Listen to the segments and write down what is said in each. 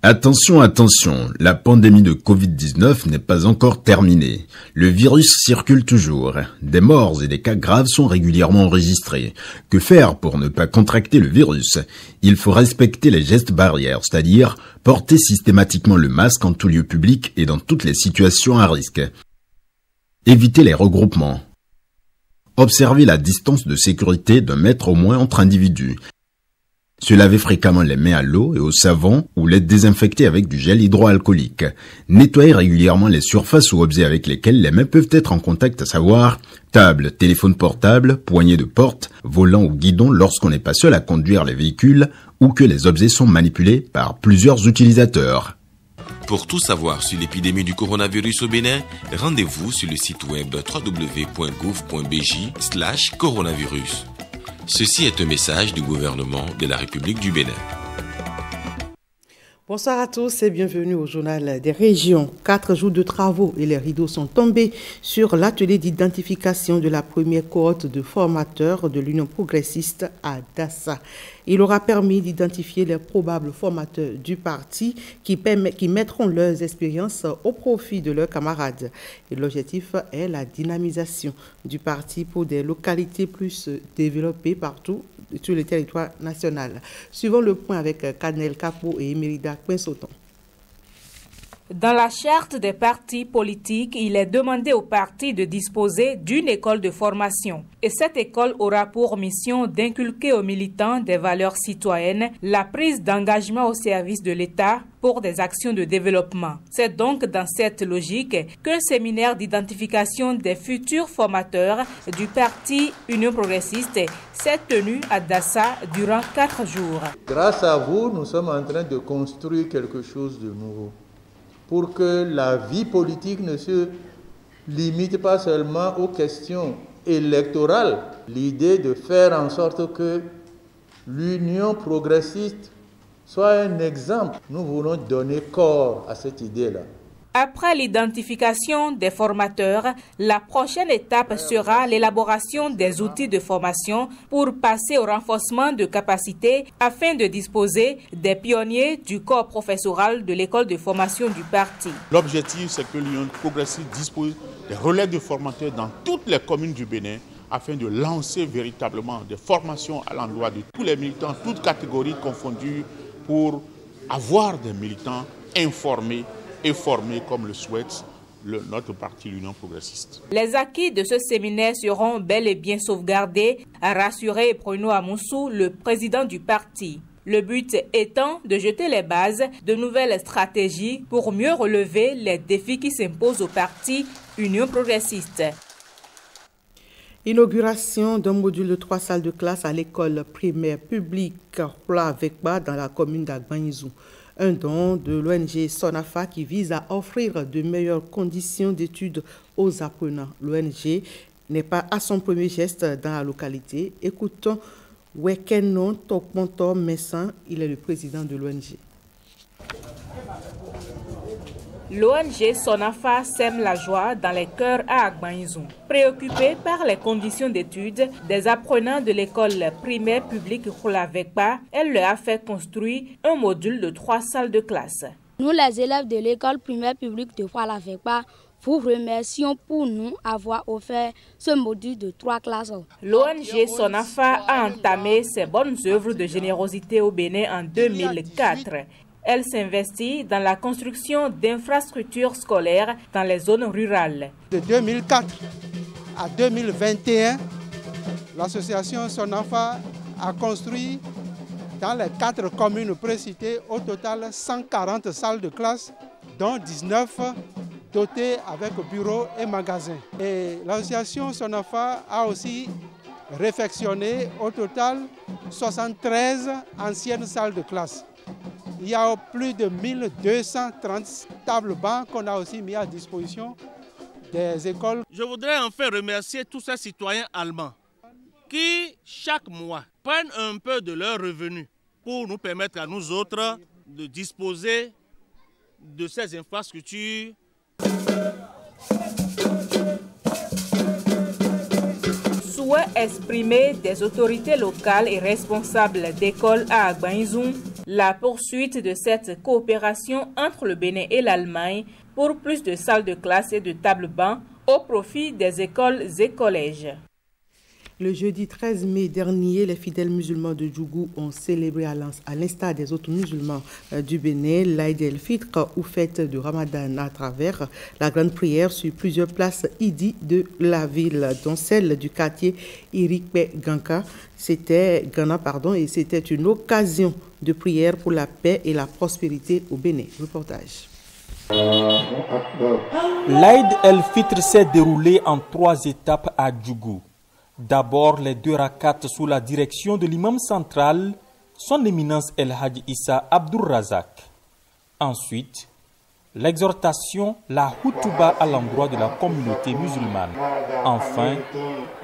Attention, attention, la pandémie de Covid-19 n'est pas encore terminée. Le virus circule toujours. Des morts et des cas graves sont régulièrement enregistrés. Que faire pour ne pas contracter le virus? Il faut respecter les gestes barrières, c'est-à-dire porter systématiquement le masque en tout lieu public et dans toutes les situations à risque. Éviter les regroupements. Observer la distance de sécurité d'1 mètre au moins entre individus. Se laver fréquemment les mains à l'eau et au savon ou les désinfecter avec du gel hydroalcoolique. Nettoyer régulièrement les surfaces ou objets avec lesquels les mains peuvent être en contact, à savoir table, téléphone portable, poignée de porte, volant ou guidon lorsqu'on n'est pas seul à conduire les véhicules ou que les objets sont manipulés par plusieurs utilisateurs. Pour tout savoir sur l'épidémie du coronavirus au Bénin, rendez-vous sur le site web www.gouv.bj/coronavirus. Ceci est un message du gouvernement de la République du Bénin. Bonsoir à tous et bienvenue au journal des régions. 4 jours de travaux et les rideaux sont tombés sur l'atelier d'identification de la première cohorte de formateurs de l'Union progressiste à Dassa. Il aura permis d'identifier les probables formateurs du parti qui mettront leurs expériences au profit de leurs camarades. Et l'objectif est la dynamisation du parti pour des localités plus développées partout sur le territoire national. Suivons le point avec Canel Capo et Emerida Quinsoton. Dans la charte des partis politiques, il est demandé aux partis de disposer d'une école de formation. Et cette école aura pour mission d'inculquer aux militants des valeurs citoyennes, la prise d'engagement au service de l'État pour des actions de développement. C'est donc dans cette logique qu'un séminaire d'identification des futurs formateurs du parti Union progressiste s'est tenu à Dassa durant 4 jours. Grâce à vous, nous sommes en train de construire quelque chose de nouveau, pour que la vie politique ne se limite pas seulement aux questions électorales. L'idée de faire en sorte que l'Union progressiste soit un exemple. Nous voulons donner corps à cette idée-là. Après l'identification des formateurs, la prochaine étape sera l'élaboration des outils de formation pour passer au renforcement de capacités afin de disposer des pionniers du corps professoral de l'école de formation du parti. L'objectif, c'est que l'Union progressiste dispose des relais de formateurs dans toutes les communes du Bénin afin de lancer véritablement des formations à l'endroit de tous les militants, toutes catégories confondues, pour avoir des militants informés et formés comme le souhaite notre parti, l'Union progressiste. Les acquis de ce séminaire seront bel et bien sauvegardés, a rassuré Bruno Amoussou, le président du parti. Le but étant de jeter les bases de nouvelles stratégies pour mieux relever les défis qui s'imposent au parti Union progressiste. Inauguration d'un module de 3 salles de classe à l'école primaire publique Hula-Vekba dans la commune d'Agbanizou. Un don de l'ONG Sonafa qui vise à offrir de meilleures conditions d'études aux apprenants. L'ONG n'est pas à son premier geste dans la localité. Écoutons Wekenon Tokmonto Messan, il est le président de l'ONG. L'ONG Sonafa sème la joie dans les cœurs à Agbanizou. Préoccupée par les conditions d'études des apprenants de l'école primaire publique Hula-Vekba, elle leur a fait construire un module de 3 salles de classe. Nous, les élèves de l'école primaire publique de Hula-Vekba, vous remercions pour nous avoir offert ce module de 3 classes. L'ONG Sonafa a entamé ses bonnes œuvres de générosité au Bénin en 2004. Elle s'investit dans la construction d'infrastructures scolaires dans les zones rurales. De 2004 à 2021, l'association Sonafa a construit dans les 4 communes précitées au total 140 salles de classe, dont 19 dotées avec bureaux et magasins. Et l'association Sonafa a aussi réfectionné au total 73 anciennes salles de classe. Il y a plus de 1230 tables bancs qu'on a aussi mis à disposition des écoles. Je voudrais enfin remercier tous ces citoyens allemands qui, chaque mois, prennent un peu de leurs revenus pour nous permettre à nous autres de disposer de ces infrastructures. Souhait exprimé des autorités locales et responsables d'écoles à Agbanizou la poursuite de cette coopération entre le Bénin et l'Allemagne pour plus de salles de classe et de tables-bancs au profit des écoles et collèges. Le jeudi 13 mai dernier, les fidèles musulmans de Djougou ont célébré à l'instar des autres musulmans du Bénin l'Aïd el-Fitr ou fête de Ramadan à travers la grande prière sur plusieurs places idi de la ville, dont celle du quartier Irikpe-Ganka. C'était une occasion de prière pour la paix et la prospérité au Bénin. Reportage. L'Aïd el-Fitr s'est déroulé en 3 étapes à Djougou. D'abord, les 2 rakats sous la direction de l'imam central, son éminence El Hadji Issa Abdur Razak. Ensuite, l'exhortation, la Houtouba à l'endroit de la communauté musulmane. Enfin,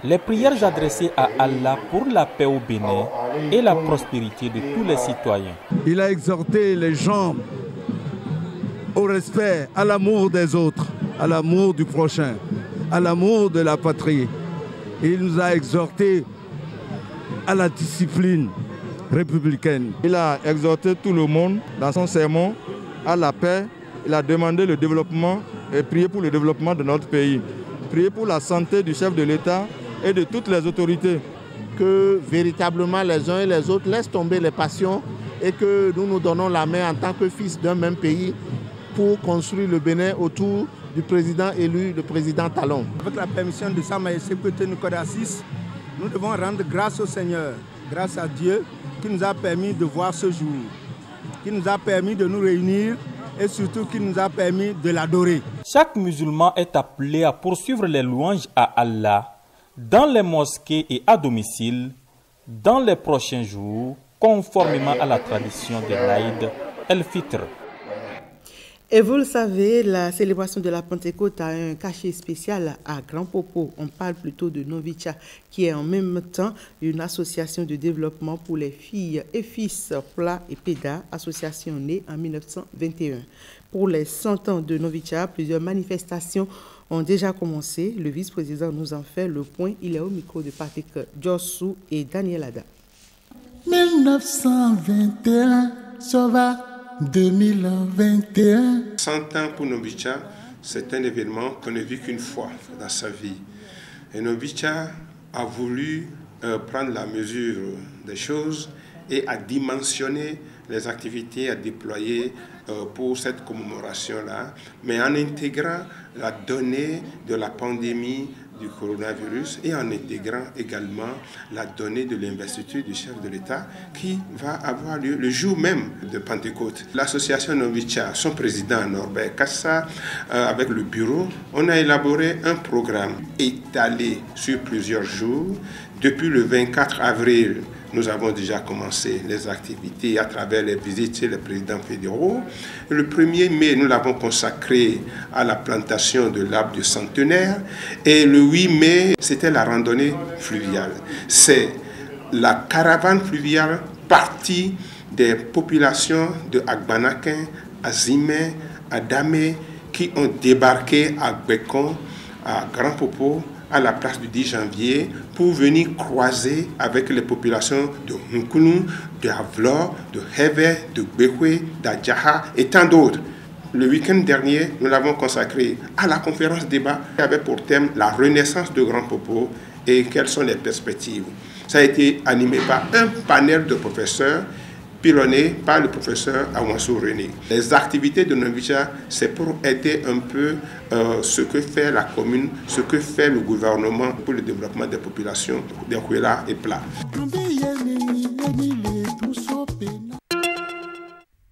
les prières adressées à Allah pour la paix au Bénin et la prospérité de tous les citoyens. Il a exhorté les gens au respect, à l'amour des autres, à l'amour du prochain, à l'amour de la patrie. Il nous a exhortés à la discipline républicaine. Il a exhorté tout le monde dans son sermon à la paix. Il a demandé le développement et prié pour le développement de notre pays. Prier pour la santé du chef de l'État et de toutes les autorités. Que véritablement les uns et les autres laissent tomber les passions et que nous nous donnons la main en tant que fils d'un même pays pour construire le Bénin autour du président élu, le président Talon. Avec la permission de Sa Majesté Côté Nicolas VI, nous devons rendre grâce au Seigneur, grâce à Dieu qui nous a permis de voir ce jour, qui nous a permis de nous réunir et surtout qui nous a permis de l'adorer. Chaque musulman est appelé à poursuivre les louanges à Allah dans les mosquées et à domicile dans les prochains jours, conformément à la tradition de l'Aïd el-Fitr. Et vous le savez, la célébration de la Pentecôte a un cachet spécial à Grand Popo. On parle plutôt de Novicha, qui est en même temps une association de développement pour les filles et fils Pla et Péda, association née en 1921. Pour les 100 ans de Novicha, plusieurs manifestations ont déjà commencé. Le vice-président nous en fait le point. Il est au micro de Patrick Djossou et Daniel Ada. 1921, ça va. 2021. 100 ans pour Novicha, c'est un événement qu'on ne vit qu'une fois dans sa vie. Et Novicha a voulu prendre la mesure des choses et a dimensionné les activités à déployer pour cette commémoration-là, mais en intégrant la donnée de la pandémie du coronavirus et en intégrant également la donnée de l'investiture du chef de l'État qui va avoir lieu le jour même de Pentecôte. L'association Novicha, son président Norbert Kassa, avec le bureau, on a élaboré un programme étalé sur plusieurs jours. Depuis le 24 avril, nous avons déjà commencé les activités à travers les visites chez les présidents fédéraux. Le 1er mai, nous l'avons consacré à la plantation de l'arbre du centenaire. Et le 8 mai, c'était la randonnée fluviale. C'est la caravane fluviale partie des populations de Agbanakin, à Zimé, à Damé, qui ont débarqué à Bécon, à Grand Popo, à la place du 10 janvier pour venir croiser avec les populations de Nkounou, de Avlor, de Heve, de Bekwe, d'Adjaha et tant d'autres. Le week-end dernier, nous l'avons consacré à la conférence débat qui avait pour thème la renaissance de Grand Popo et quelles sont les perspectives. Ça a été animé par un panel de professeurs pilonné par le professeur Awansou René. Les activités de Novicha, c'est pour aider un peu ce que fait la commune, ce que fait le gouvernement pour le développement des populations des Huela et Pla.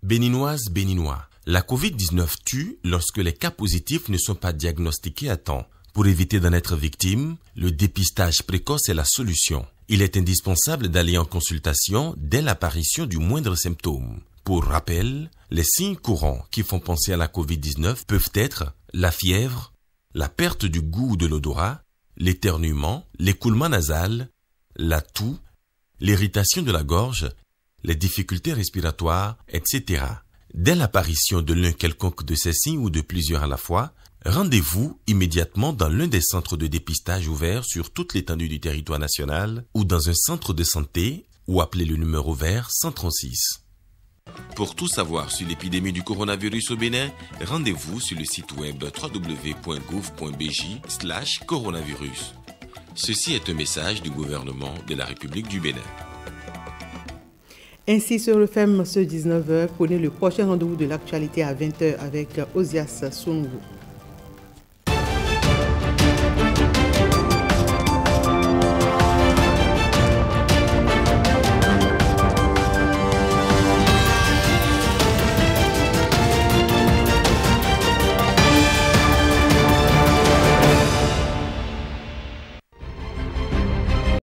Béninoises, Béninois, la Covid-19 tue lorsque les cas positifs ne sont pas diagnostiqués à temps. Pour éviter d'en être victime, le dépistage précoce est la solution. Il est indispensable d'aller en consultation dès l'apparition du moindre symptôme. Pour rappel, les signes courants qui font penser à la Covid-19 peuvent être la fièvre, la perte du goût ou de l'odorat, l'éternuement, l'écoulement nasal, la toux, l'irritation de la gorge, les difficultés respiratoires, etc. Dès l'apparition de l'un quelconque de ces signes ou de plusieurs à la fois, rendez-vous immédiatement dans l'un des centres de dépistage ouverts sur toute l'étendue du territoire national ou dans un centre de santé ou appelez le numéro vert 136. Pour tout savoir sur l'épidémie du coronavirus au Bénin, rendez-vous sur le site web www.gouv.bj/coronavirus. Ceci est un message du gouvernement de la République du Bénin. Ainsi se referme ce 19h. Prenez le prochain rendez-vous de l'actualité à 20h avec Osias Sonouveau.